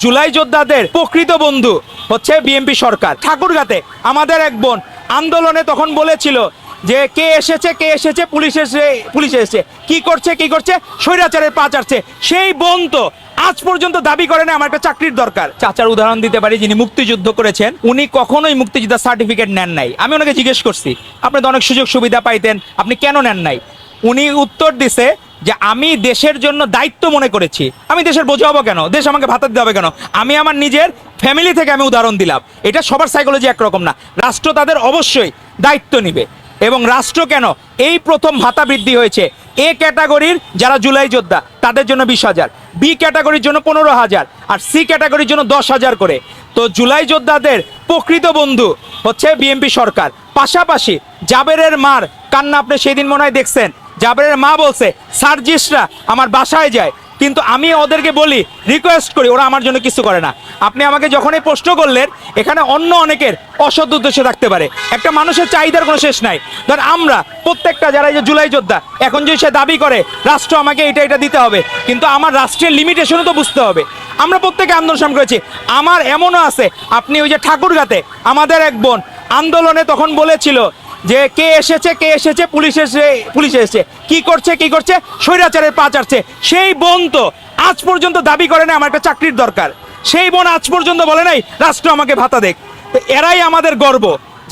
জুলাই যোদ্ধাদের প্রকৃত বন্ধু হচ্ছে বিএনপি সরকার। ঠাকুরগাঁতে আমাদের এক বোন আন্দোলনে তখন বলেছিল যে কে এসেছে পুলিশ এসেছে কি করছে স্বৈরাচারের পা চাটছে। সেই বোন তো আজ পর্যন্ত দাবি করে না আমার একটা চাকরির দরকার। চাচার উদাহরণ দিতে পারি, যিনি মুক্তিযুদ্ধ করেছেন, উনি কখনোই মুক্তিযোদ্ধার সার্টিফিকেট নেন নাই। আমি ওনাকে জিজ্ঞেস করছি আপনি তো অনেক সুযোগ সুবিধা পাইতেন, আপনি কেন নেন নাই? উনি উত্তর দিছে যে আমি দেশের জন্য দায়িত্ব মনে করেছি। আমি দেশের বোঝা হবো কেন? দেশ আমাকে ভাতা দিতে হবে কেন? আমি আমার নিজের ফ্যামিলি থেকে আমি উদাহরণ দিলাম। এটা সবার সাইকোলজি একরকম না। রাষ্ট্র তাদের অবশ্যই দায়িত্ব নিবে। এবং রাষ্ট্র কেন এই প্রথম ভাতা বৃদ্ধি হয়েছে, এ ক্যাটাগরির যারা জুলাই যোদ্ধা তাদের জন্য 20,000, বি ক্যাটাগরির জন্য 15,000, আর সি ক্যাটাগরির জন্য 10,000 করে। তো জুলাই যোদ্ধাদের প্রকৃত বন্ধু হচ্ছে বিএনপি সরকার। পাশাপাশি জাবেরের মার কান্না আপনি সেদিন মনে হয় দেখছেন। জাবেরের মা বলছে সার্জিস্টরা আমার বাসায় যায়, কিন্তু আমি ওদেরকে বলি, রিকোয়েস্ট করি, ওরা আমার জন্য কিছু করে না। আপনি আমাকে যখন এই প্রশ্ন করলেন, এখানে অন্য অনেকের অসৎ উদ্দেশ্য থাকতে পারে। একটা মানুষের চাহিদার কোনো শেষ নাই। ধর আমরা প্রত্যেকটা যারা এই যে জুলাই যোদ্ধা, এখন যদি সে দাবি করে রাষ্ট্র আমাকে এটা দিতে হবে, কিন্তু আমার রাষ্ট্রের লিমিটেশনও তো বুঝতে হবে। আমরা প্রত্যেকে আন্দোলন সামনে করেছি। আমার এমনও আছে, আপনি ওই যে ঠাকুরগাঁতে আমাদের এক বোন আন্দোলনে তখন বলেছিল যে কে এসেছে পুলিশ এসেছে কি করছে স্বৈরাচারের পা চাটছে। সেই বোন তো আজ পর্যন্ত দাবি করে না আমার একটা চাকরির দরকার। সেই বোন আজ পর্যন্ত বলে নাই রাষ্ট্র আমাকে ভাতা দেখ। তো এরাই আমাদের গর্ব।